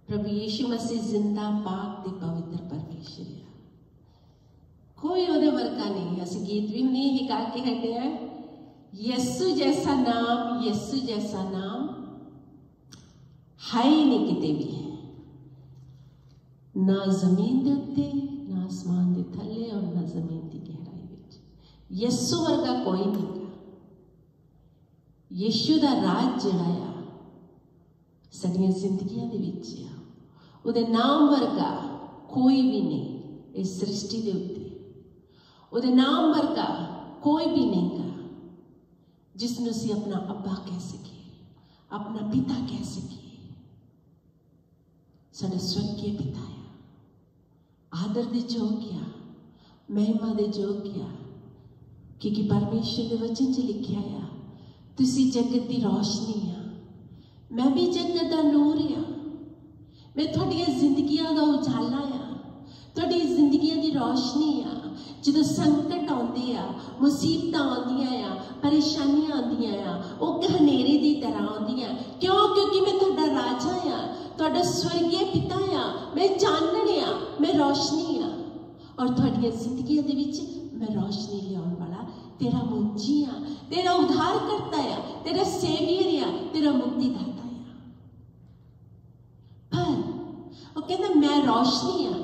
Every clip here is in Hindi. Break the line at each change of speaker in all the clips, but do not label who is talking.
प्रभु यीशु मसीह जिंदा पाक ते पवित्र परमेश्वर है, कोई ओदे वर्गा नहीं। अस गीत भी नहीं ही गा के हटे हैं, यस्सु जैसा नाम, यस्सु जैसा नाम है ही नहीं किते भी है, ना जमीन दे उत्ते, ना आसमान दे थले और ना जमीन की गहराई विच यस्सु वर्गा कोई नहीं। यीशु दा राज जिहड़ा आ साडियां जिंदगियां दे विच आ, उहदे नाम वर्गा कोई भी नहीं इस सृष्टि दे उत्ते, उहदे नाम वर्गा कोई भी नहीं गा जिसनूं असीं अपना अब्बा कह सकीए, अपना पिता कह सकीए। साडा स्वर्गीय पिता है, आदर दे योग्य, महिमा दे योग्य, क्योंकि परमेश्वर दे वचन च लिखिया आ, तुसी जगत की रोशनी आ, मैं भी जगत का नूर आ, मैं तुहाडियां जिंदगियां का उजाला आ, तुहाडी जिंदगियां की रोशनी आ। जो संकट आउंदे आ, मुसीबत आउंदियां आ, परेशानियां आउंदियां आ, वो हनेरे की तरह आउंदियां। क्यों? क्योंकि मैं तुहाडा राजा आ, तुहाडा स्वर्गीय पिता आ, मैं चानण आ, मैं रोशनी आ, और तुहाडियां जिंदगियां दे विच मैं रोशनी लियाउण वाला तेरा मुंजी आ, तेरा उद्धार करता है, तेरा सेवियर है, तेरा मुक्तिदाता है। पर वो कहता मैं रोशनी आ,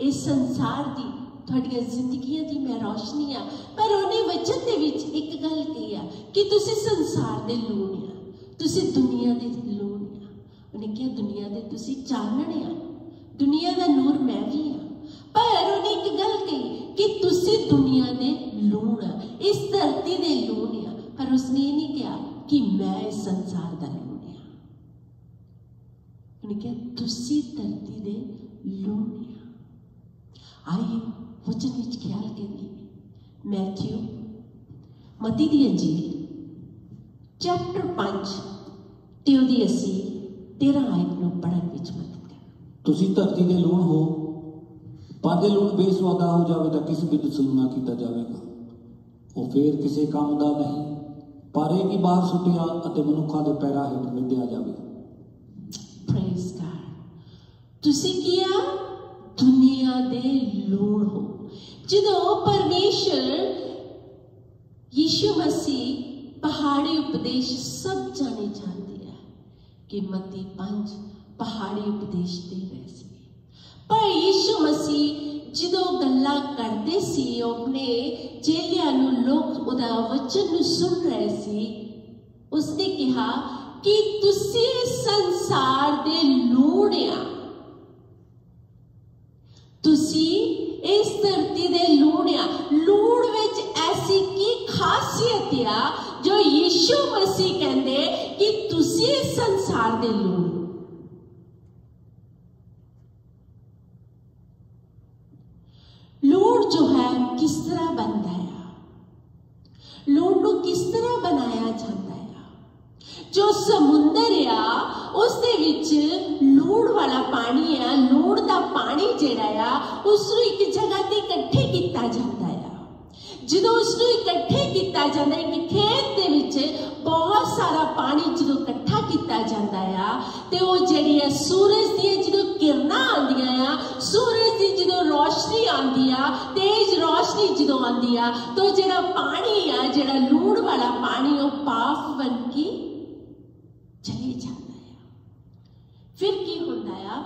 इस संसार की तुहाडियां जिंदगियां की मैं रोशनी आ। पर उन्हें वचन दे विच एक गल कही आ कि तुसी संसार दे लूण आ, तुसी दुनिया दे लूण आ। उन्हें कहा दुनिया दे तुसी चानण आ, दुनिया दा नूर मैं भी आ। पर उन्हें एक गल कही कि तुसी दुनिया दे लूण आ, इस धरती दे लूण आ। पर उसने ये नहीं कहा कि मैं इस संसार दा लूण आ, उन्हें कहा तुसी धरती दे लूण आ। आइए वचन विच ख्याल करिए, मैथ्यू मती दी अंजील चैप्टर 5 ते उहदी 13 आयत नूं पढ़न विच मदद कर।
तुसी धरती दे लूण हो, पर जे लूण बेसवादा हो जावे तां किस बिध सलूना कीता जावेगा, वो फिर किसी काम दा नहीं, पर एक ही बाहर सुटिया अते मनुखां दे पैरां हेठ मिधिया जावे।
Praise God. तुसी किया दुनिया दे लूण हो। जो परमेश्वर यीशु मसीह पहाड़ी उपदेश सब जाने जानते हैं कि मत्ती 5 पहाड़ी उपदेश दे रहे थे। पर यीशु मसीह जो गल्ला करते सी, अपने चेलियां नूं लोग उदा वचन नूं सुन रहे सी, उसने कहा कि तुसी संसार दे लूण आ, तुसी इस धरती दे लूण आ। लूण विच ऐसी की खासियत आ जो यीशु मसीह कहंदे कि तुसी इस संसार दे लूण। लूण जो है किस तरह बनता है, लूण नूं किस तरह बनाया जाता है। जो समुंदर आ उसदे विच लूण वाला पानी है, लूण दा पानी जिहड़ा आ उसनूं एक जगह ते इकट्ठे किया जाता है। जो उसनूं इकट्ठे किया जाता है कि खेत दे विच बहुत सारा पानी जो इकट्ठा किया जाता है, तो वो जिहड़ी है सूरज दी जो किरणां आंदियां आ, सूरज दी जो रोशनी आंदी आ, तेज रोशनी जो आंदी आ, तो जिहड़ा पानी आ, जिहड़ा लूण वाला पानी वो पाफ बन के चले जाता है। फिर की होता है,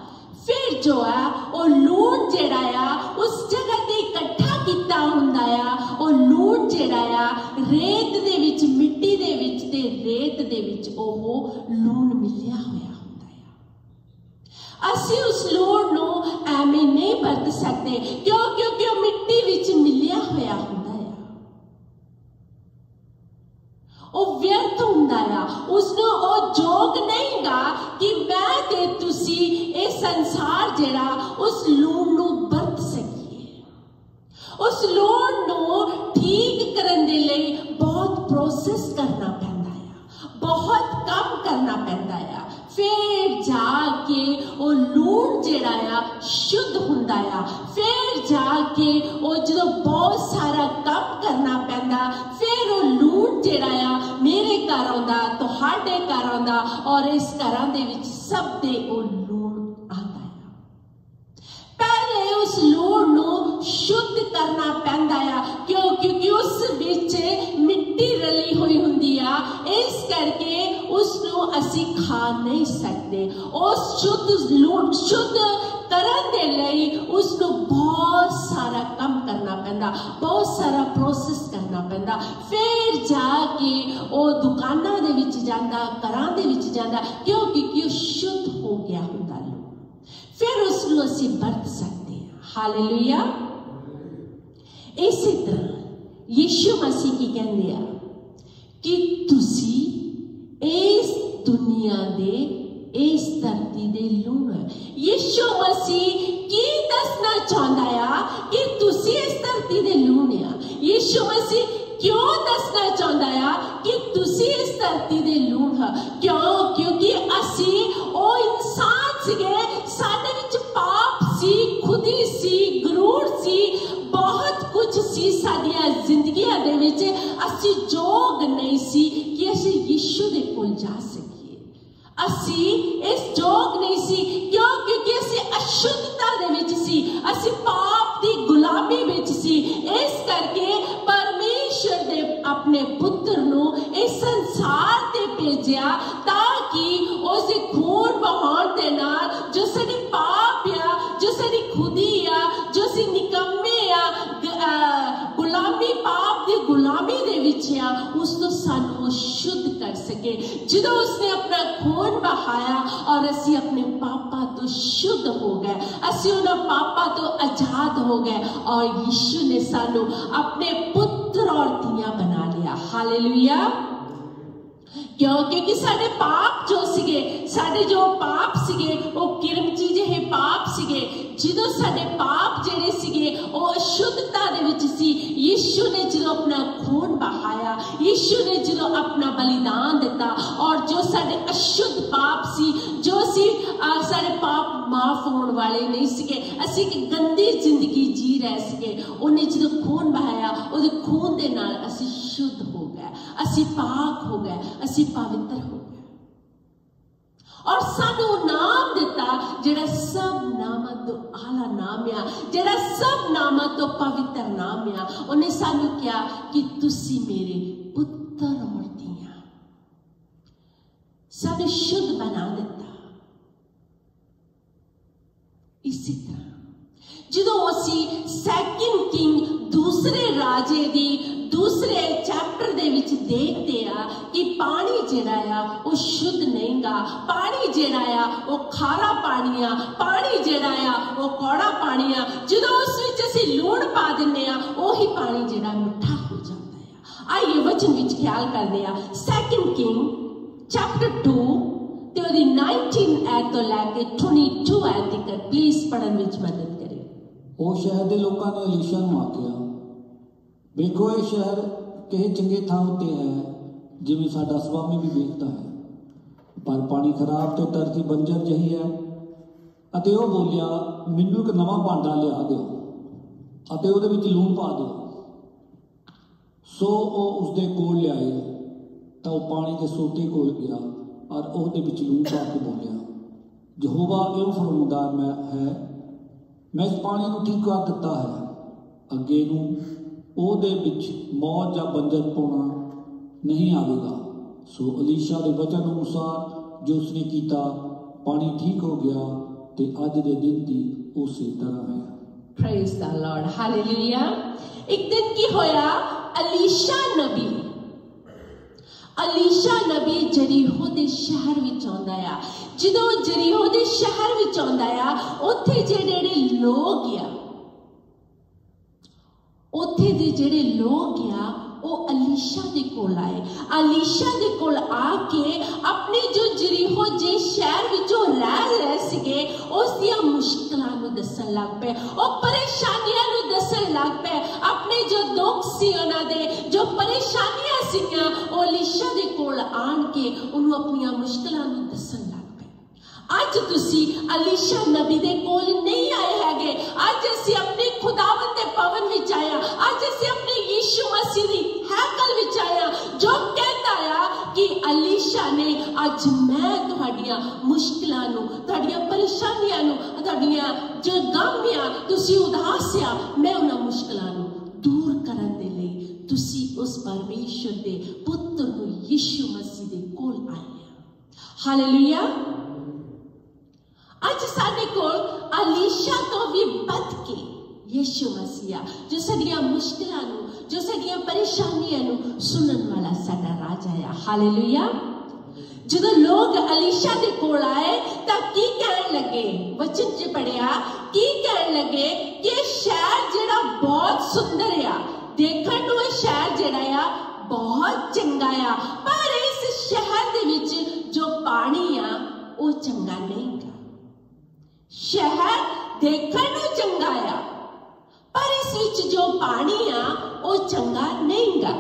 फिर जो है वो लूण जिहड़ा आ उस जगह ते इकट्ठा किया हुंदा आ, वो लूण जिहड़ा आ रेत दे विच, मिट्टी दे विच ते रेत दे विच वो लूण मिलिया होया हुंदा आ। असीं उस लूण नूं ऐवें नहीं बरत सकते, क्यों? क्योंकि वो मिट्टी विच मिलिया होया हुंदा आ, वो व्यर्थ हुंदा आ, उसनूं वो जोग नहीं गा कि मैं ते तुसी ये संसार जिहड़ा उस लूण नूं बरत सकीए। उस लूण नूं ठीक करन दे लई बहुत प्रोसेस करना पैंदा आ, बहुत काम करना पैंदा आ, फिर जाके वो लूण जिहड़ा आ शुद्ध हुंदा आ। फिर जाके वो जो बहुत सारा काम करना पैंदा, फिर वो लूण जिहड़ा आ मेरे घर आउंदा, तुहाडे घर आउंदा, और इस घरां दे विच सब दे वो लूण आंदा। असी खा नहीं सकते। उस शुद्ध करन दे लई उसको बहुत सारा कम करना पैंदा, बहुत सारा प्रोसेस करना पैंदा, फिर जाके वो दुकाना दे विच जांदा, घरां दे विच जांदा, क्योंकि वो शुद्ध हो गया हुंदा लूण, फिर उसको असी बरत सकते हैं। हालेलुया। इसी तरह यीशु मसीह की कहंदे आ कि तुसी इस दुनिया दे इस धरती दे लूण है। यीशु मसीह की दसना चाहता है कि तुसी इस धरती दे लूण है। यीशु मसीह क्यों दसना चाहता है कि तुसी इस धरती दे लूण है? क्यों? क्योंकि असी ओ इंसान सीगे, साडे विच पाप सी, खुदी सी, गुरूर सी, बहुत कुछ सी साडियां जिंदगियां दे विच असी जोग नहीं सी कि असी यीशु दे कोल जा सकीए। असी इस जोग नहीं सी, क्यों? क्योंकि असी अशुद्धता दे विच सी, असी पाप दी गुलामी विच सी। इस करके परमेश्वर ने अपने पुत्र नू इस संसार ते भेजिया ताकि उस खून बहाउण दे नाल जो साडे पाप आ, जो साडी खुदी आ, जो सी निकम्मे आ, गुलामी, पाप दी गुलामी दे विच आ, उस तो सानू शुद्ध कर सके। जदों उसने अपना खून बहाया और असी अपने पापा तो शुद्ध हो गए, असी उन्हां पापा तो आजाद हो गए और यीशु ने सानू अपने पुत्र और धियां बना लिया। हालेलुया। क्यों? क्योंकि साडे पाप जो सीगे, साडे जो पाप सीगे वो किरमची जिहे पाप सीगे। जिदों साडे पाप जेड़े सीगे वो अशुद्धता दे विच सी, यीशु ने जो अपना खून बहाया, यीशु ने जो अपना बलिदान दिता और जो साडे अशुद्ध पाप सी, जो सी साडे पाप माफ होने वाले नहीं सीगे, असी एक गंदी जिंदगी जी रहे सीगे, उन्हें जो खून बहाया उस खून दे नाल असी शुद्ध हो गए, असी पाक हो गए, असी पवित्र हो गए और सानू नाम दिता जेड़ा सब नामां तो आला नाम आ, जेड़ा सब नामां तो पवित्र नाम आ। उन्हें सानू क्या कि तुसी मेरे पुत्र और धियां, सानू शुद्ध बना दिता। इसी तरह जो असी सैकंड किंग दूसरे राजे दी दूसरे चैप्टर दे विच देखते आ कि पानी जेड़ा आ वो शुद्ध नहीं गा, पानी जेड़ा आ वो खारा पानी आ, पानी जेड़ा आ वो कौड़ा पानी आ। जो उस विच असी लूण पा दिंदे आ ओही पानी जेड़ा मिठा हो जाता है। आइए वचन विच ख्याल करदे आ सैकंड किंग चैप्टर 2 ते ओदी 19 आयत तो लैके 22 आयत तक प्लीज पढ़न विच मदद करियो।
ਉਹ शहर के लोगों ने अलीशा ਨੂੰ आखिया, ਵੇਖੋ ਇਹ शहर ਕਿਸੇ ਚੰਗੇ ਥਾਂ ਉੱਤੇ ਹੈ ਜਿਵੇਂ ਸਾਡਾ स्वामी भी ਵੇਖਦਾ है, पर पानी खराब ਤੇ ਧਰਤੀ ਬੰਜਰ ਜਹੀ ਹੈ। ਅਤੇ ਉਹ ਬੋਲਿਆ, ਮੈਨੂੰ ਇੱਕ ਨਵਾਂ ਭਾਂਡਾ ਲਿਆ ਦਿਓ ਅਤੇ ਉਹਦੇ ਵਿੱਚ ਲੂਣ ਪਾ ਦਿਓ। ਸੋ ਉਹ ਉਸਦੇ ਕੋਲ ਲਿਆਏ ਤਾਂ ਉਹ ਪਾਣੀ ਦੇ ਸੋਤੇ ਕੋਲ ਗਿਆ और ਉਹਦੇ ਵਿੱਚ ਲੂਣ ਪਾ ਕੇ ਬੋਲਿਆ, ਯਹੋਵਾ ਇਉਂ ਫਰਮਾਉਂਦਾ मैं इस पानी को ठीक कर दिता है, अगे नूं ਉਹਦੇ ਵਿੱਚ मौत या बंजर पौना नहीं आवेगा। सो अलीशा के वचन अनुसार जो उसने किया, पानी ठीक हो गया ते अज दे दिन की उसी तरह है।
Praise the Lord, hallelujah. एक दिन की होया, अलीशा नबी जरीहो दे शहर विच आंदा आ। जदों जरीहो दे शहर विच आंदा आ, उत्थे जेड़े लोग आ, उत्थे दे जेड़े लोग आ वो अलीशा दे कोल आए। अलीशा दे कोल आके अपने जो जरीहो जे शहर विच रह रहे सीगे उस दियां मुश्किलां नूं दसन लग पे, ओ परेशानियां नूं दसन लग पे, अपने जो दुख सी उन्हां दे, जो परेशानियां सीगियां ओ अलीशा दे कोल आन के उन्होंने अपनियां मुश्किलां नूं दसन लग पे। अज तुसी अलीशा नबी दे कोल नहीं आए हैगे, अज असी अपने खुदावंद दे भवन विच आया, अज असी अपने यीशु मसीह दी हैकल विच आया जो कहता आ कि अलीशा ने अज मैं तुहाडियां मुश्किलां नूं, तुहाडियां परेशानियां नूं, तुहाडियां जो गम आ, तुसी उदास आ, मैं उन्हां मुश्किलां नूं दूर करन दे लई तुसी उस परमेश्वर दे पुत्र नूं यीशु मसीह दे कोल आए। हालेलुया। अज साडे कोल अलीशा तो भी बद के यीशु मसीहा जो साडियां मुश्किलां नूं, जो साडियां परेशानियां नूं सुनन वाला साडा राजा है। हालेलुया। जदों लोग अलीशा दे कोल आए तां की कहन लगे, वचन च पढ़िया की कहन लगे कि शहर जेड़ा बहुत सुंदर आ, देखण नूं शहर जेड़ा आ बहुत चंगा आ, पर इस शहर दे विच जो पानी आ वो चंगा नहीं गा। शहर देखण नूं चंगा आ, पर इस विच जो पानी आ वो चंगा नहीं गा।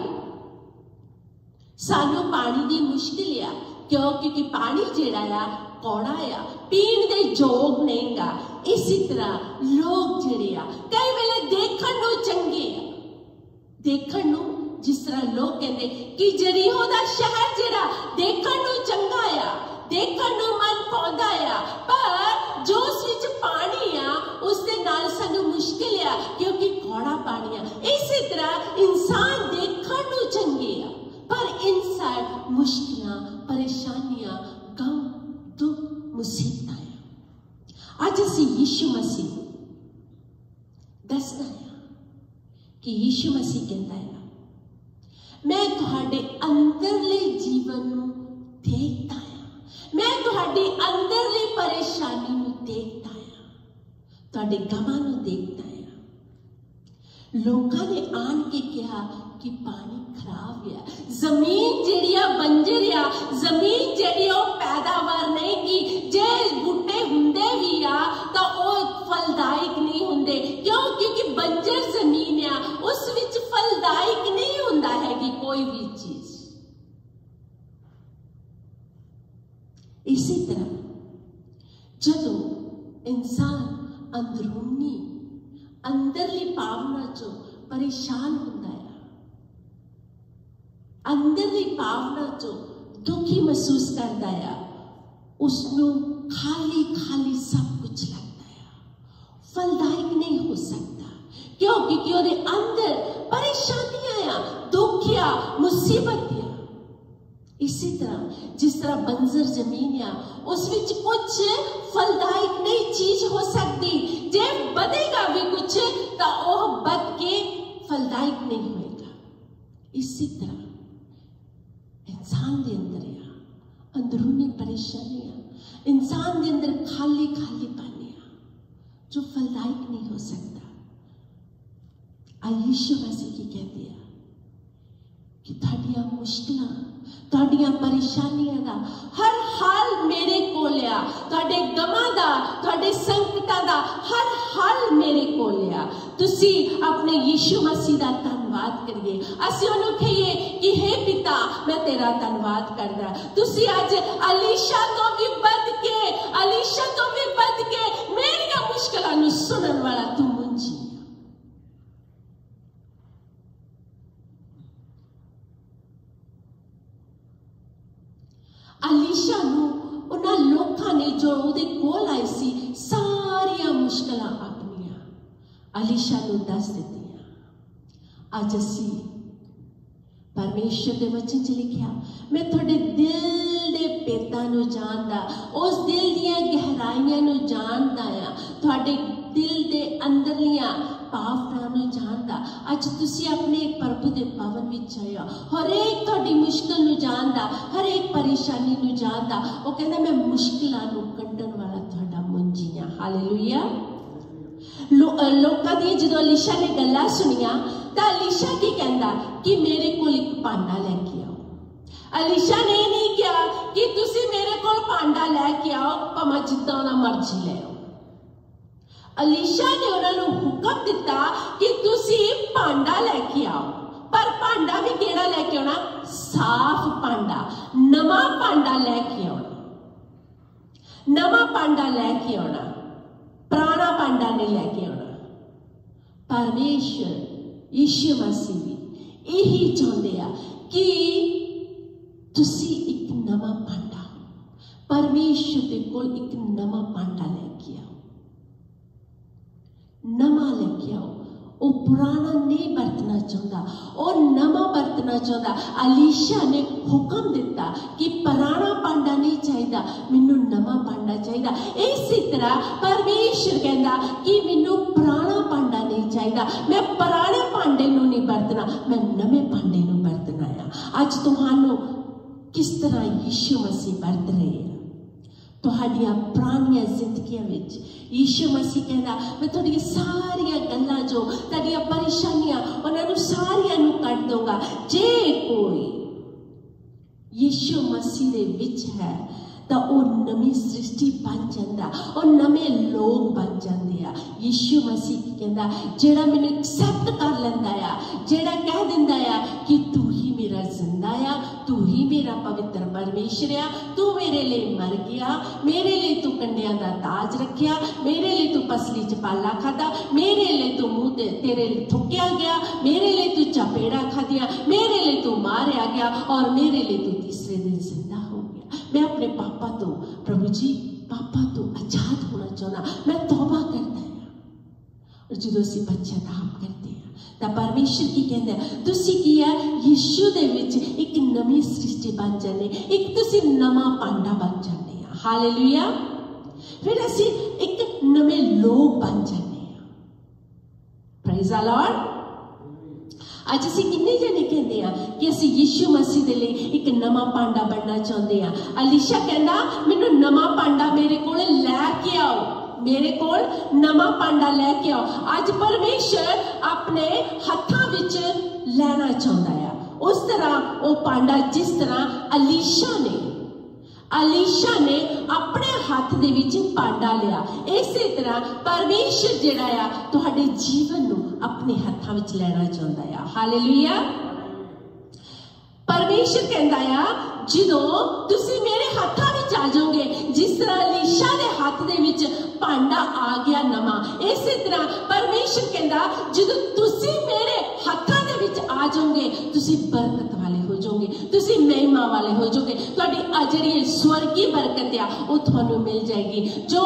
सानू पानी दी मुश्किल आ, क्योंकि पानी जेड़ा आ कौड़ा आ, पीण दे जोग नहीं गा। इसी तरह लोग जेड़े आ कई वेले देखण नूं चंगे आ, देखण नूं जिस तरह लोग कहते कि जरीहो दा शहर जेड़ा देखण नूं चंगा आ, देखण नूं मन पाउंदा आ, पर जो उस विच पानी आ उस दे नाल सानू मुश्किल आ, क्योंकि कौड़ा पानी आ। इसी तरह इंसान देखण नूं चंगे आ, पर इंसान मुश्किलां, परेशानियां, गम, दुख, मुसीबतां आ। अज असीं यीशु मसीह दसदा है कि यीशु मसीह कहता है मैं तुहाडे अंदरले जीवन नूं देखदा आ, मैं तुहाडी अंदरली परेशानी नूं देखदा आ, तुहाडे गमां नूं देखदा आ। लोकां ने आन के कहा कि पानी खराब है, जमीन जेड़िया बंजर आ, जमीन जेड़ी पैदावार नहीं की, जे बूटे हुंदे भी आ तो वो फलदायक नहीं हुंदे। क्यों? क्योंकि बंजर जमीन आ, उस विच फलदायक नहीं हुंदा है कि कोई भी चीज। इसी तरह जदों इंसान अंदरूनी अंदरली भावना चो परेशान हुंदा है, अंदरली भावना चो दुखी महसूस करता है, उसनों खाली खाली सब कुछ लगता है, फलदायक नहीं हो सकता। क्यों? क्योंकि उसके अंदर परेशानियां आ, दुख आ, मुसीबत आ। इसी तरह जिस तरह बंजर जमीन आ, उस विच कुछ फलदायक नहीं चीज हो सकती, जे बदेगा भी कुछ तो वह बद के फलदायक नहीं होएगा। इसी तरह इंसान के अंदर आ अंदरूनी परेशानियां, इंसान के अंदर खाली खाली पानी आ जो फलदायक नहीं हो सकता। यीशु मसीह की कहती है कि तुहाडियां मुश्किलां, तुहाडियां परेशानियां दा हर हाल मेरे कोल आ, तुहाडे गमां दा, तुहाडे संकटां दा हर हाल मेरे कोल आ। तुसी अपने यीशु मसीह दा धन्नवाद करिए। असीं उहनूं कहिए कि हे पिता मैं तेरा धन्नवाद करदा। तुसी अज अलीशा तो भी बद के, अलीशा तो भी बद के मेरियां मुश्किलां नूं सुनन वाला तू मुंजी। अलीशा नूं उन्हां लोकां ने जो उहदे कोल आए सी सारियां मुश्किलां अपनियां अलीशा नूं दस दित्तियां। अज असीं परमेश्वर के वचन च लिखिया मैं थोड़े दिल के भेदां नूं जानदा, उस दिल दियां गहराइयां नूं जानदा आ, थोड़े दिल के अंदरलियां भावनां नूं जानदा। अज तुसीं अपने प्रभु के भवन विच आए हो, हर एक तुहाडी मुश्किल नूं जानदा, हर एक परेशानी नूं जानदा। वो कहंदा मैं मुश्किलां नूं कड्ढण वाला तुहाडा मुंजी आ। हालेलुया। लोकां दी जदों अलीशा ने गल्लां सुनियां तां अलीशा की कहंदा कि मेरे कोल एक भांडा लैके आओ। अलीशा ने नहीं कहा कि तुसीं मेरे कोल भांडा लैके आओ, भावें जिद्दां दा मर्जी ले आओ। अलीशा ने उन्होंने हुक्म दिता कि तुसीं भांडा लैके आओ, पर भांडा भी केड़ा लैके आना? साफ भांडा, नवा भांडा लैके आना, नवा भांडा लैके आना, पुराना भांडा नहीं लैके आना। परमेश्वर यीशु मसीह भी यही चाहते हैं कि तुसीं एक नवा भांडा, परमेश्वर के कोल एक नवा भांडा लैके आओ, नवा लेके आओ। वो पुराना नहीं बरतना चाहता, और नवा बरतना चाहता। अलीशा ने हुक्म दिता कि पुराना भांडा नहीं चाहिए, मैनू नवा भांडा चाहिए। इसी तरह परमेश्वर कहता कि मैनू पुराना भांडा नहीं चाहिए, मैं पुराने भांडे नू नहीं बरतना, मैं नवे भांडे नू बरतना है। अज तुहानू किस तरह यीशु मसीह बरत रहे हैं? तुहाडियां पुरानियां जिंदगियां विच यीशु मसीह कहता मैं तुहाडियां सारियां गल्लां जो तुहाडियां परेशानियां उन्हां नू सारियां नू कट दूंगा। जे कोई यीशु मसीह दे विच है तो वह नवी सृष्टि बन जाता, और नवे लोग बन जाते हैं। यीशु मसीह की कहता जेड़ा मैनू एक्सैप्ट कर लेंदा है, जेड़ा कह दिंदा है कि तू ही मेरा जिंदा आ, तू ही मेरा पवित्र परमेश्वर आ, तू मेरे लिए मर गया, मेरे लिए तू कंडियां दा ताज रखिया, मेरे लिए तू पसली च पाला खादा, मेरे लिए तू मुंह तेरे थुकिया गया, मेरे लिए तू चपेड़ा खादिया, मेरे लिए तू मारिया गया, और मेरे लिए तू तीसरे दिन जिंदा हो गया। मैं अपने पापा तो प्रभु जी पापा तो आजाद होना चाहना, मैं तौबा करता है। और जो असी पश्चाताप करते हैं तो परमेश्वर की कहते हैं तुसी की है यीशु दे विच एक नवी सृष्टि बन जाने, एक तुसी नवा भांडा बन जाने। हालेलुया। फिर असी एक नवे लोग बन जाने। Praise the Lord. अज असी किन्ने जने कहते हैं कि असी यीशु मसीह दे लिए एक नवा भांडा बनना चाहते हैं। अलीशा कहता मैनू नवा भांडा मेरे को लैके आओ, मेरे को नवा भांडा लैके आओ। अज परमेश्वर अपने हत्थां विच लेना चाहता है उस तरह वो भांडा जिस तरह अलीशा ने अपने हाथ दे विच भांडा लिया। इसी तरह परमेश्वर जिहड़ा आ तुहाडे जीवन नू अपने हाथां विच लेना चाहता है। हालेलुया। परमेश्वर कहता है जदों तुसी मेरे हाथां विच आ जाओगे, जिस तरह अलीशा दे हाथ दे विच भांडा आ गया नवा, इसी तरह परमेश्वर कहता जदों तुसी मेरे हाथां दे विच आ जाओगे तुसी बरकत वाले हो जाओगे, तुसी महिमा वाले हो जाओगे। तुहाडी अजरी स्वर्गी बरकत आ वो तुहानू मिल जाएगी। जो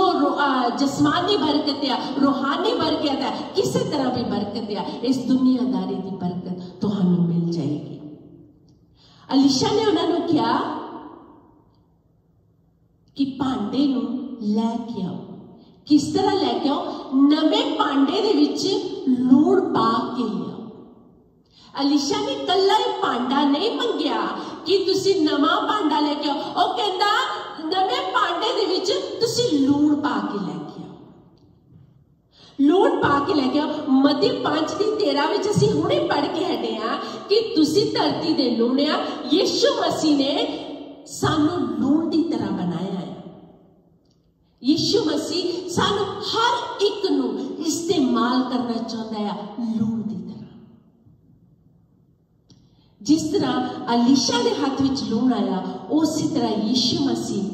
जस्मानी बरकत आ, रूहानी बरकत आ, किसी तरह भी बरकत आ, इस दुनियादारी की बरकत तुहानू मिल जाएगी। अलीशा ने उन्होंने कहा कि भांडे नू लैके आओ। किस तरह लैके आओ? नवे भांडे दे विच लूण पा के लियाओ। अलीशा ने कल्ला ही भांडा नहीं मंगया कि तुसी नवा भांडा लेके आओ, वो कहंदा नवे भांडे दे विच तुसी लूण पा के लेके आओ। लूण पा के लेके आओ। मत्ती 5:13 विच असीं हुणे पढ़ के हटे हां कि तुसी धरती दे लूण आ। यीशु मसीह ने सानू लूण दी तरह बनाया है। यीशु मसीह सानू हर एक नू इस्तेमाल करना चाहता है लूण दी तरह। जिस तरह अलीशा के हाथ विच लूण आया, उसी तरह यीशु मसीह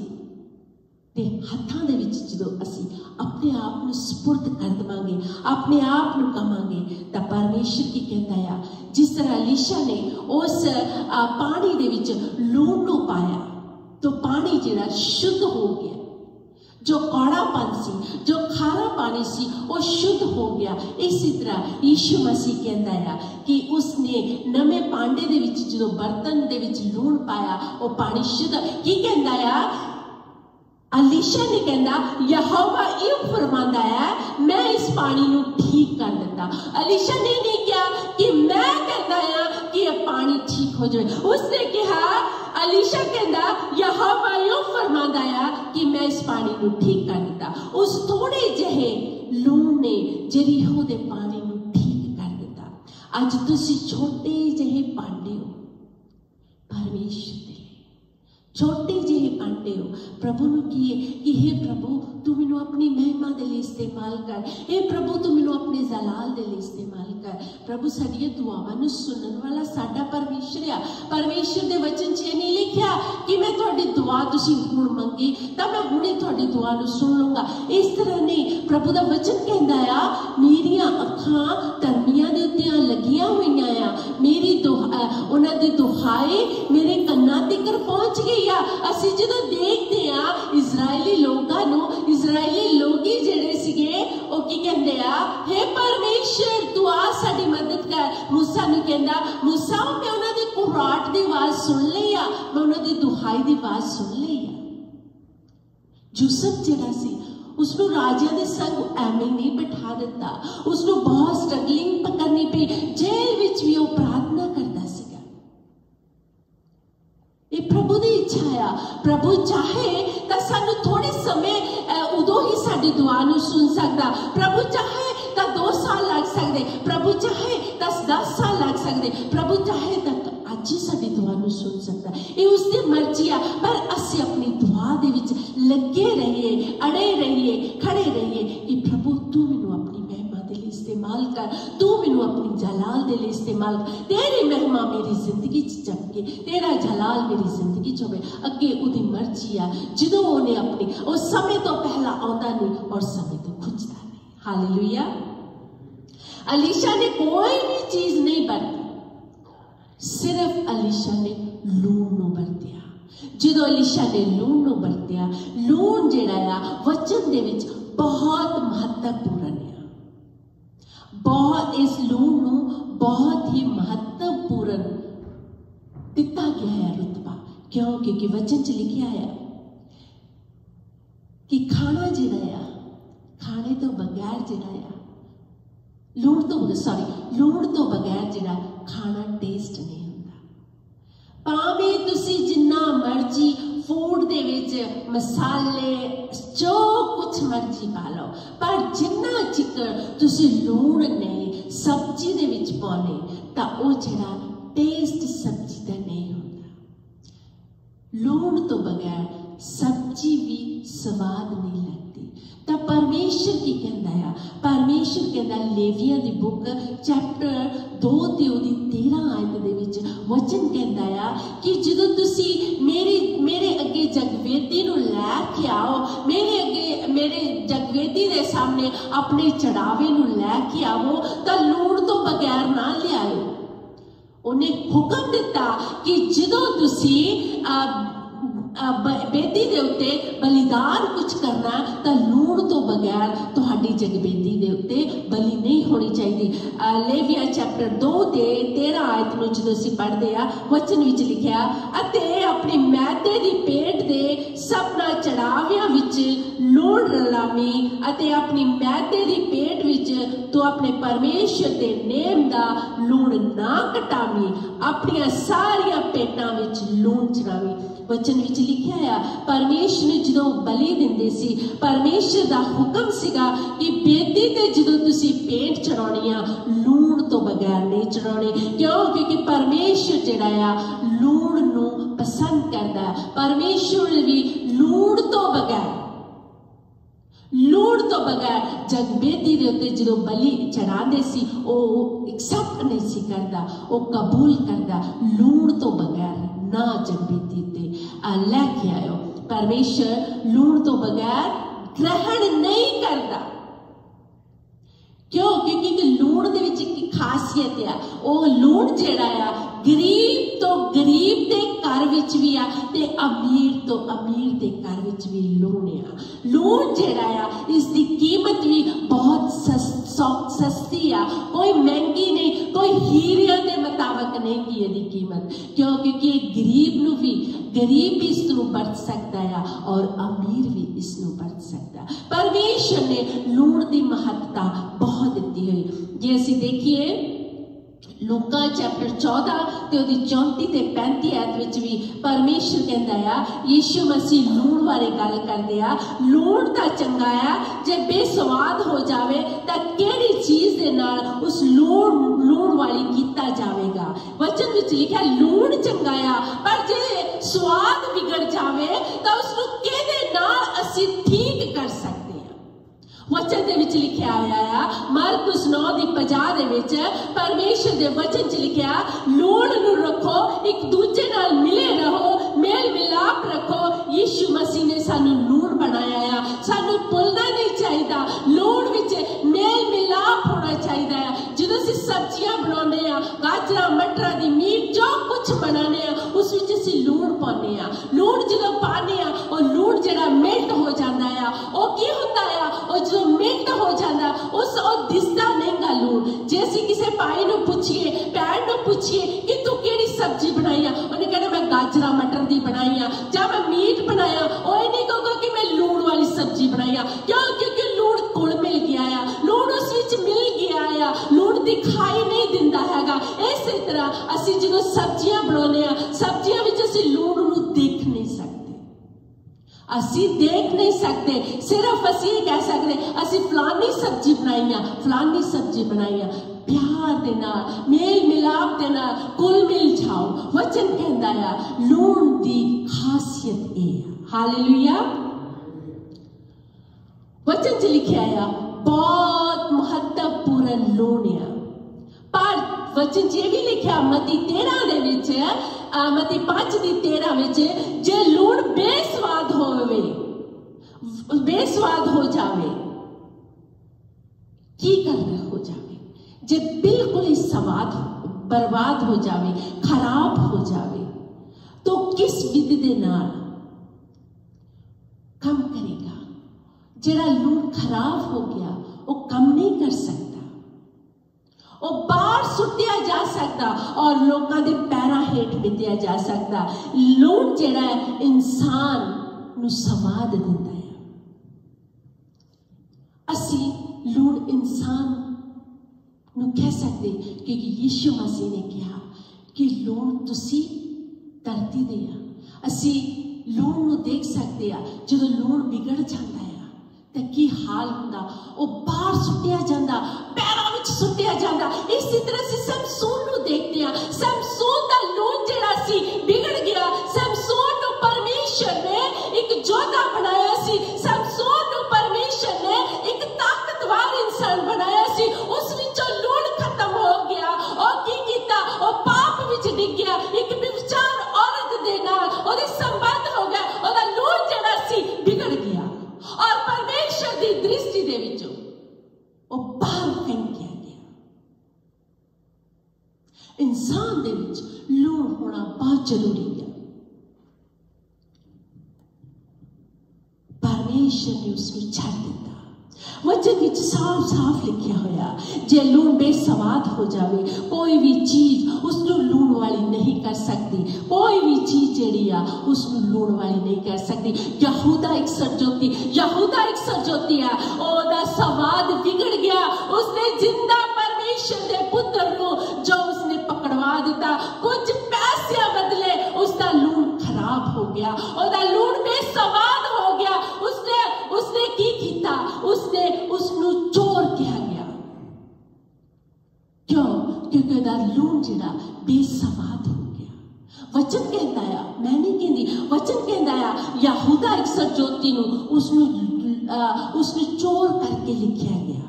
के हाथों दे विच जदों असीं अपने आप को सुपुर्द कर देवांगे, अपने आप को कहांगे, तो परमेश्वर की कहता है जिस तरह अलीशा ने उस पानी दे विच लूण नूं पाया तो पानी जिहड़ा शुद्ध हो गया। जो कौड़ापन सी, जो खारा पानी सी, वो शुद्ध हो गया। इसी तरह यीशु मसीह कहता है कि उसने नवे भांडे दे विच जो बर्तन दे विच लूण पाया वो पानी शुद्ध। की कहता है? अलीशा ने कहता यहोवा यूं फरमांदा है मैं इस पानी नू ठीक कर देता। अलीशा ने नहीं कहा कि मैं कहता है कि यह पानी ठीक हो जाए। उसने कहा अलीशा कहता यहोवा यूं फरमांदा है कि मैं इस पानी नू ठीक कर देता। उस थोड़े जहे लूण ने जरीहो दे पानी नू ठीक कर देता। अज तुसी छोटे जहे भांडे हो परमेश्वर दे, छोटे जहे भांडे हो प्रभु नू किए कि हे प्रभु तू मैनू अपनी महिमा दे लिए इस्तेमाल कर, हे प्रभु तू मैनू अपने जलाल दे लिए इस्तेमाल कर। प्रभु साडियां दुआवां नू सुनने वाला साडा परमेश्वर आ। परमेश्वर दे वचन च नहीं लिखिया कि मैं तुहाडी दुआ तुसीं हुण मंगी तां मैं हुणे तुहाडी दुआ नू सुन लूंगा। इस तरह नहीं, प्रभु दा वचन कहंदा आ मेरियां अखां धर्मियां दे उत्ते लगियां होईयां आ, मेरी उन्हां दी दुहाई मेरे कन्नां तिकर पहुंच गई आ। असीं जदों देखदे आ इजरायली लोकां नू, इजरायली लोग ही जेड़े सीगे वो की कहंदे आ हे परमेश्वर तू आ कहता मूसा मैं उन्होंने कुराट की आवाज सुन ली आ, मैं उन्होंने दुहाई की आवाज सुन ली आ। यूसुफ जिहड़ा सी उसनों राजा के संग एवें नहीं बिठा दिता, उसनों बहुत स्ट्रगलिंग करनी पई, जेल विच भी वो प्रार्थना करता सीगा। ये प्रभु की इच्छा आ, प्रभु चाहे तो सानू थोड़े समय उदों ही साडी दुआ नूं सुन सकता, प्रभु चाहे तो 2 साल लग सकते, प्रभु चाहे तो 10 साल लग सकते, प्रभु चाहे तो अज ही साडी दुआ नूं सुन सकता। ये उसकी मर्जी आ, पर असीं अपनी दुआ दे विच लगे रहिए, अड़े रहिए, खड़े रहिए कि प्रभु तू मैनू अपनी महिमा दे लई इस्तेमाल कर, तू मैनू अपनी जलाल दे लई इस्तेमाल कर, तेरी महिमा मेरी जिंदगी च चमके, तेरा जलाल मेरी जिंदगी च होवे। अगे उहदी मर्जी आ, जदों उहने अपनी उस समय तो पहला आउंदा नहीं और समय तो खुजदा नहीं। हालेलुया। अलीशा ने कोई भी चीज नहीं बरती, सिर्फ अलीशा ने लूण नूं बरतिया। जो अलीशा ने लूण नूं बरतिया, लूण जिहड़ा आ वचन दे विच बहुत महत्वपूर्ण है, बहुत इस लूण नूं बहुत ही महत्वपूर्ण दिता गया है रुतबा। क्यों? क्योंकि वचन च लिखिया है कि खाना जिहड़ा आ, खाने तो बगैर जिहड़ा आ लूण तो बगैर जिहड़ा खाना टेस्ट नहीं हुंदा। भावें तुसी जिन्ना मर्जी फूड दे विच मसाले जो कुछ मर्जी पा लो, पर जिन्ना चिकर तुसी लूण नहीं सब्जी दे विच पाउने तां ओह जिहड़ा टेस्ट सब्जी दा नहीं हुंदा। लूण तो बगैर सब्जी भी स्वाद नहीं लगती। तो परमेश्वर की कहता है, परमेश्वर कहता लेविया दी बुक चैप्टर 2 ते ओदी 13 आयत दे विच वचन कहता है कि जदों तुसी मेरे अगे जगवेदी नूं लैके आओ, मेरे जगवेदी दे सामने अपने चढ़ावे नूं लैके आओ तां लूण तो बगैर ना लियाओ। उन्हें हुक्म दिता कि जदों तुसी बेदी दे उत्ते बलिदान कुछ करना तो लूण तो बगैर तुहाडी जगबेदी दे उत्ते बलि नहीं होनी चाहिए। लेविया चैप्टर 2 ते 13 आयत नूं जदों असीं पढ़दे आ वचन विच लिखिया, अते अपनी मैदे दी पेट दे सबना चढ़ावियां विच लूण रलावी, अते अपनी मैदे दी पेट विच तू अपने परमेश्वर दे नेम दा लूण ना घटावी, अपनियां सारियां पेटां विच लूण चढ़ावी। वचन विच लिखिया है परमेश्वर ने जदों बलि दिंदे सी, परमेश्वर दा हुक्म सीगा कि बेदी ते जदों तुसी पेंट चढ़ाउणी आ लूण तो बगैर नहीं चढ़ाउणी। क्यों? क्योंकि परमेश्वर जिहड़ा आ लूण नूं पसंद करदा है। परमेश्वर भी लूण तो बगैर जगबेदी दे उत्ते जदों बलि चढ़ांदे सी ओह एक्सेप्ट नहीं सी करदा, ओह कबूल करदा लूण तो बगैर ना जगबेदी ते लैके आयो। परमेश्वर लूण तो बगैर ग्रहण नहीं करता। क्यों? क्योंकि लूण दे विच एक खासियत है, ओह लूण जिहड़ा आ गरीब तो गरीब दे घर विच भी आ ते अमीर तो अमीर दे घर विच भी लूण आ। लूण जिहड़ा आ इसकी कीमत भी बहुत सस्ती आ, कोई महंगी नहीं, कोई हीरे दे मुताबिक नहीं की इसकी कीमत। क्यों? क्योंकि गरीब भी इसनूं बरत सकता है और अमीर भी इसनूं बरत सकता है। परमेश्वर ने लूण की महत्ता बहुत दी हुई। जे असीं देखिए लूका चैप्टर 14 ते ओदी 34 ते 35 आयत विच भी परमेश्वर कहता है, यीशु मसीह लूण बारे गल करदे आ, लूण तां चंगा आ, जे बेसवाद हो जावे तां किहड़ी चीज दे नाल उस लूण वाली कीता जावेगा। वचन विच लिखिया लूण चंगा आ, पर जे स्वाद बिगड़ जावे तां उसनूं किहदे नाल असीं ठीक कर सकते। वचन दे विच लिखिया आया मरकुस 9:50 दे विच परमेश्वर दे वचन च लिखिया लूण नूं रखो, एक दूजे नाल मिले रहो, मेल मिलाप रखो। यीशु मसीह ने सानू लूण बनाया आ, सानू भुलना नहीं चाहिए। लूण विच मेल मिलाप होना चाहिए। जदों असीं सब्जियां बनाउने आ, गाजरां मटरां दी मीट जो कुछ बनाने आ उस विच असीं लूण पाउने आ। लूण जदों पाने आ और लूण जिहड़ा मेल्ट हो जांदा आ, ओह की हुंदा आ, ओह जो मिंट हो जाता उस दिसदा नहीं गा लूण। जे असीं किसी भाई नूं पुछीए, भैन नूं पूछिए कि तू केड़ी सब्जी बनाई है, उन्हें कहना मैं गाजरा मटर दी बनाई है, या मैं मीट बनाया। वो नहीं कहूगा कि मैं लूण वाली सब्जी बनाई है। क्यों? क्योंकि लूण कोल मिल गया है, लूण उस विच मिल गया है, लूण दिखाई नहीं दिंदा हैगा। इसी तरह असी जो सब्जियां बनाने आ, सब्जियां विच असी लूण नूं देख नहीं सकते, असी देख नहीं सकते। सिर्फ असी कह सकते असी फलानी सब्जी बनाई है, फलानी सब्जी बनाई है। प्यार दे नाल, मेल मिलाप दे नाल कुल मिल जाओ। वचन कहता है लूण दी खासियत है। हालेलुया। वचन च लिखा है बहुत महत्वपूर्ण लूण है। पर वचन च भी लिखा मती 13 दे विच, मती 5:13 विच, जे लूण बेस्वाद होवे, बेस्वाद हो जावे, की करना हो जावे, जे बिल्कुल ही स्वाद बर्बाद हो जावे, खराब हो जावे, तो किस विधि दे नाल कम करेगा? जेड़ा लूण खराब हो गया वो कम नहीं कर सकता, वो बाहर सुटिया जा सकता और लोगों के पैरों हेठ मिटिया जा सकता। लूण जेड़ा है इंसान नूं स्वाद दिंदा है। असी लूण इंसान नूं कह सकते क्योंकि यीशु मसीह ने कहा कि लूण तुसी धरती दे आ। असी लूण नूं देख सकते आ, जो लूण बिगड़ जाता है तो की हाल हुंदा, वो बाहर सुटिया जाता, पैरों में सुटिया जाता। इसी तरह से समसून नूं देखते हैं। समसून दा लूण जेड़ा सी बिगड़ गया। समसून नूं परमेश्वर ने एक योद्धा बनाया सी, समसून नूं परमेश्वर ने एक ताकतवर इंसान बनाया सी। उस विचों लूण खत्म हो गया और की कीता, वो पाप विच डिग गया। एक व्यभिचार औरत दे नाल ओदे संबंध हो गया, ओदा लूण जेड़ा सी बिगड़ गया और परमेश्वर की दृष्टि दे विचों वो बाहर फेंकिया गया। इंसान दे विच लूण होना बहुत जरूरी है। परमेश्वर ने उसमें छड़ दिता। वचन विच साफ साफ लिखा होया जे लूण बेसवाद हो जावे, कोई भी चीज उसनूं लूण वाली नहीं कर सकती। कोई भी चीज जेड़ी आ उसनूं लूण वाली नहीं कर सकती। यहूदा एक सरजोती है, ओदा स्वाद बिगड़ गया। उसने जिंदा परमेश्वर दे पुत्र को जो उसने पकड़वा दिता, कुछ पैसे बदले उसका लूण खराब हो गया, ओदा लूण बेसवाद हो गया। उसने की कीता, उसनूं चोर कहा गया। क्यों? क्योंकि ओदा लूण जिहड़ा बेसवाद हो गया। वचन कहता है, मैं नहीं कहती, वचन कहता है यहूदा एक सरजोती नूं उसने चोर करके लिखा गया।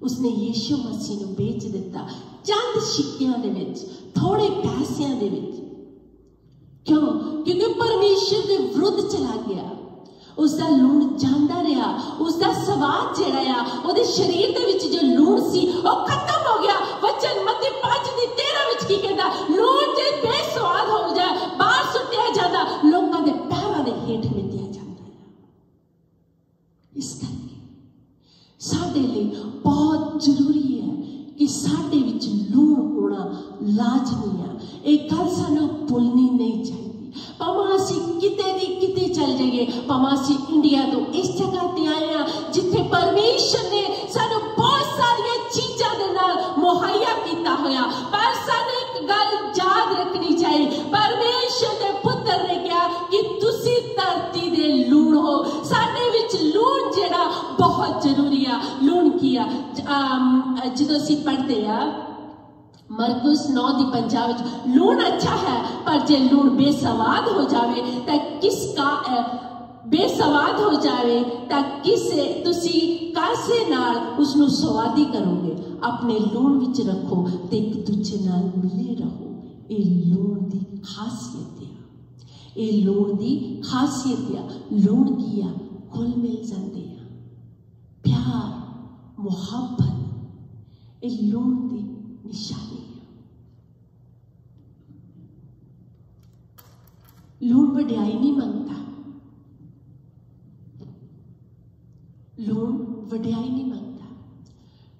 उसने यीशु मसीह नूं बेच दिता चंद सिक्कियां दे विच, थोड़े पैसियां दे विच। क्यों? क्योंकि परमेश्वर के विरुद्ध चला गया। उसका लूण जांदा रहा, उसका स्वाद जेड़ा आ ओदे शरीर दे विच जो लूण सी वो खत्म हो गया। वचन मत्ती 5:13 विच की कहता, लूण जे बेस्वाद हो जाए बाहर सुटिया जाता, लोगों के पैरों दे हेठ मिटिया जाता है। इस करके साडे लिए बहुत जरूरी है कि साडे विच लूण होना लाजमी है। एक गल सानू भुलनी नहीं चाहिए। भावें असीं किते दी किते चल जाइए, भावें असीं इंडिया तो इस जगह ते आए हैं जिथे परमेश्वर ने सानू बहुत सारिया चीज़ां दे नाल मुहैया कीता होया, पर सानू एक गल याद रखनी चाहिए। परमेश्वर दे पुत्र ने कहा कि तुसी धरती दे लूण हो। साडे विच लूण जेड़ा बहुत जरूरी है। लूण की आ जदों असीं पढ़दे आ मरकुस 9:50 लूण अच्छा है, पर जे लूण बेसवाद हो जावे तो किसका बेसवाद हो जावे तो किसे तुसी कासे नाल उसनू स्वादी करोगे। अपने लूण विच रखो ते एक दूजे नाल मिले रहो। ये लूण दी खासियत है। ये लूण दी खासियत है। लूण की आ घुल मिल जाते हैं, प्यार मुहब्बत, ये लूण दी निशानी है। लूण वड्याई नहीं मांगता, लूण वड्याई नहीं मांगता।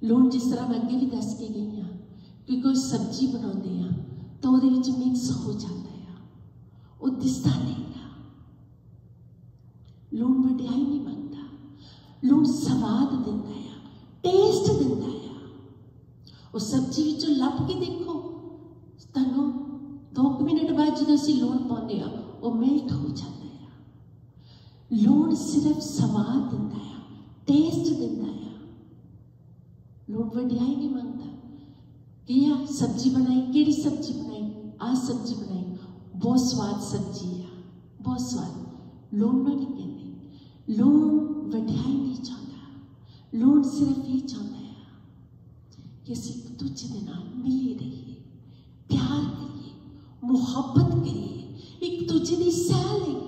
लूण जिस तरह मैं अगे भी दस के गई हाँ कि कोई सब्जी बनाते हैं तो वो मिक्स हो जाता है, वो दिसता नहीं गा। लूण वड्याई नहीं मंगता, लूण स्वाद दिंदा है, टेस्ट दिंदा है। वो सब्जी विचों लप के देखो, तनु 2 मिनट बाद जो असीं लूण पाउंदे आ वो मेल्ट हो जाता है। लूण सिर्फ स्वाद दिंदा है, टेस्ट दिंदा है। लूण वड्याई नहीं मंगता कि आ सब्जी बनाई, केड़ी सब्जी बनाई, आ सब्जी बनाई, बहुत स्वाद सब्जी है, बहुत स्वाद। लूण नहीं कहते, लूण वड्याई नहीं चाहता। लूण सिर्फ ये चाहता है कि असीं एक दूजे दे नाल मिले रहिए, प्यार करिए, मुहब्बत करिए, एक दूजे दी सह लईए।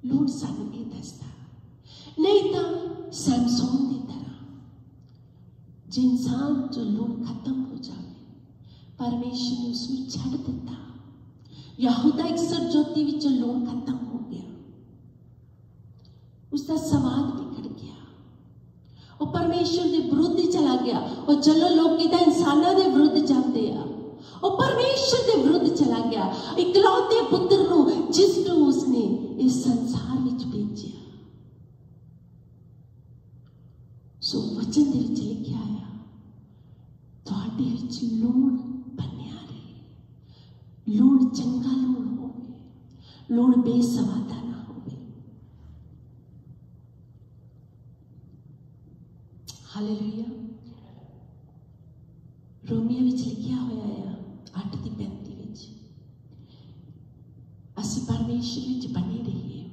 लूण सानू ये दसदा, नहीं तो सैमसोन की तरह जो इंसान जो लूण खत्म हो जाए, परमेश्वर ने उसमें छड़ दिता। यहूदा इकसठ ज्योति विचों लूण खत्म हो गया, उसका स्वाद बिगड़ गया, और परमेश्वर के विरुद्ध चला गया। और चलो लोग तो इंसानों के विरुद्ध जाते हैं, और परमेश्वर के विरुद्ध चला गया। इकलौते पुत्र नूं जिसनूं उसने इस संसार विच भेजिया। सो वचन दे विच लिखिया आया, तुहाडे विच लूण बनिया रहे। लूण चंगा लूण होवे, लूण बेसवादा ना होवे। हालेलुया। रोमियो विच लिखिया होया है 8:35 विच, असीं परमेश्वर विच बने रहिए।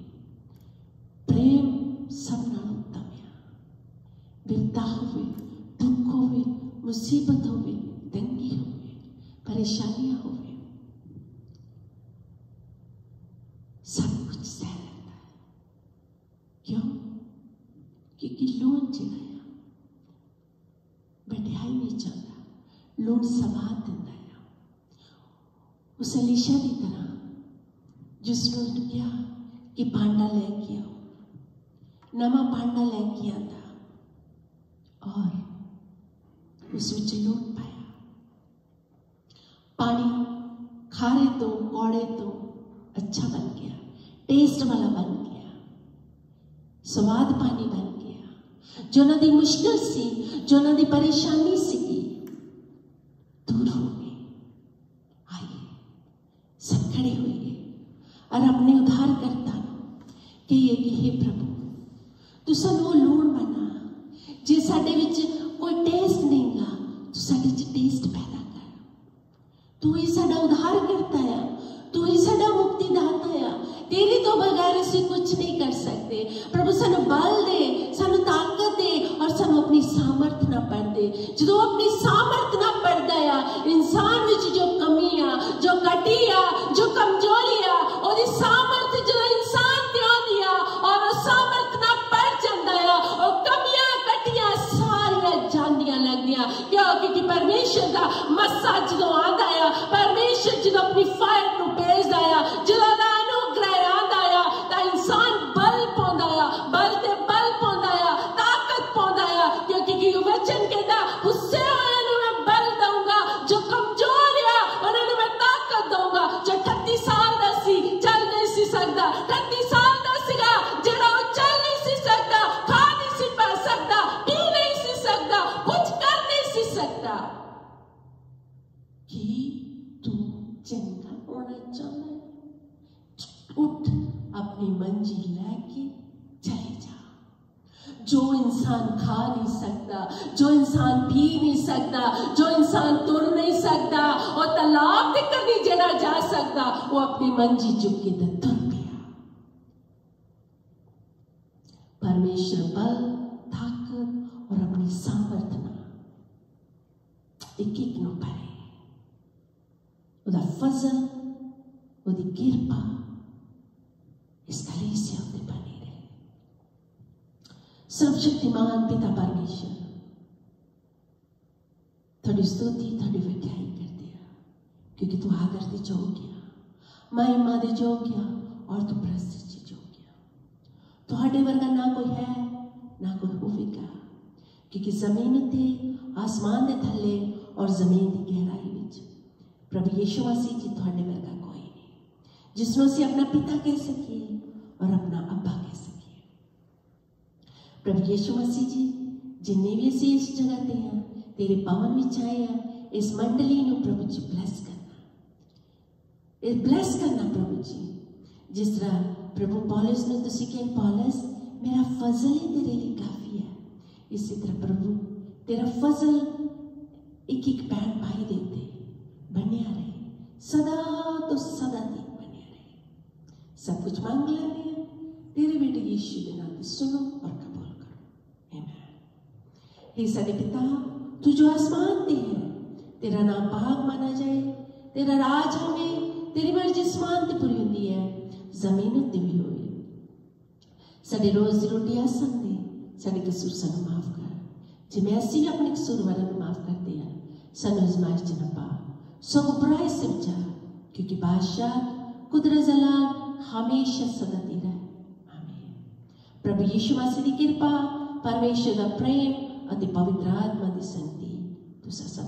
प्रेम सब नाल उत्तम है। विपदा होवे, दुख होवे, मुसीबत होवे, तंगी होवे, परेशानियां होवे, सब कुछ सह लेता है। क्यों? क्योंकि लूण जिहड़ा है वड्याई नहीं चाहता, लूण स्वाद दिंदा है। उस एलीशा की तरह जिसने कहा कि भांडा लेके आओ, नवा भांडा लेके आता और उस विच लूण पाया। पानी खारे तो कौड़े तो अच्छा बन गया, टेस्ट वाला बन गया, स्वाद पानी बन गया। जो उन्होंने मुश्किल सी, जो उन्होंने परेशानी सी, दूर हो गई। आइए सब खड़े हुए और अपने उद्धारकर्ता कहिए कि हे प्रभु, तू सानू लूण बना। जे साडे विच कोई टेस्ट नहीं गा, तू साडे च टेस्ट पैदा कर। तू ही साडा उद्धारकर्ता है, तू ही साडा मुक्तिदाता है। तेरे तो बगैर असीं कुछ नहीं कर सकते। प्रभु सानू बल दे, सानू ताकत दे, और सानू अपनी सामर्थ ना पड़ दे। जो अपनी सामर्थ ना पड़दा है, इंसान विच जो कमी आ, जो घटी आ, जो कमजोरी आ, ओदी सामर्थ जो इंसान ते आंदी आ और वो सामर्थ ना पड़ जांदा है, और कमियां घटियां सारियां जांदियां लगदियां। क्योंकि परमेश्वर दा मस्सा जो आंदा है, परमेश्वर जो अपनी फायर नूं भेजदा है, जो दा अनुग्रह आंदा है, तां इंसान बल पाउंदा है, बल ते बल पाउंदा है, ताकत पाउंदा है। क्योंकि वचन कहता, गुस्से होए नूं मैं बल दूंगा, जो कमजोर है उन्हें मैं ताकत दूंगा। जो 38 साल दा सी, चल नहीं सी सकदा, 38 साल दा सीगा जेड़ा वो चल नहीं सी सकदा, खा नहीं सी पा सकदा, पी नहीं सी सकदा, कुछ कर नहीं सी सकदा। कि तू चंगा होना चाहता है, उठ अपनी मंजी लेके चले जा। जो इंसान खा नहीं सकता, जो इंसान पी नहीं सकता, जो इंसान तुर नहीं सकता, और तालाब तक नहीं जड़ा जा सकता, वो अपनी मंजी चुक के तुर गया। परमेश्वर बल, ताकत और अपनी सामर्थना एक एक नु पाए। उदा फजल, उदी किरपा इस कलीसिया उत्ते बनी रहे। सर्वशक्तिमान पिता परमेश्वर, थोड़ी स्तुति, थोड़ी वड्याई करते हैं, क्योंकि तू आदर दे योग्य, महिमा दे योग्य, और तू प्रसिद्ध योग्य। तुहाडे वर्गा ना कोई है, ना कोई होवेगा। क्योंकि जमीन उत्ते आसमान के थले और जमीन की गहराई विच प्रभु यीशु मसीह जी थोड़े वर्गा कोई नहीं जिसनों से अपना पिता कह सकिए और अपना अब्बा कह सकिए। प्रभु यीशु मसीह जी जिन्ने भी असी इस जगह ते हैं तेरे पावन विच आए हैं इस मंडली नूं प्रभु जी ब्लैस करना प्रभु जी जिस तरह प्रभु पौलुस ने तुसी कहे पौलुस मेरा फजल ही तेरे लिए काफी है, इसी तरह प्रभु तेरा फजल एक एक बहन भाई देते बनिया रहे सदा तो सदा तक बनिया रहे। सब कुछ मांग लेने हैं तेरे बेटे यीशु के नाम में सुनो और कबूल करो आमीन। हे सारे पिता तू जो आसमान पे है तेरा नाम पाक माना जाए, तेरा राज हमें तेरी मर्जी आसमान ते पूरी होती है जमीन उत्ते भी होए। साडे रोज दी रोटी आसन दे साडे कसूर सानू माफ कर जिवें असीं भी अपने कसूरवारां नूं माफ करते हैं। सानू आजमाइश च न पा सगों बुराई से बचा क्योंकि बादशाह कुदरत जलाल हमेशा सदा तेरा है आमीन। प्रभु यीशु मसीह की कृपा परमेश्वर का प्रेम और पवित्र आत्मा की संगति तुसां सब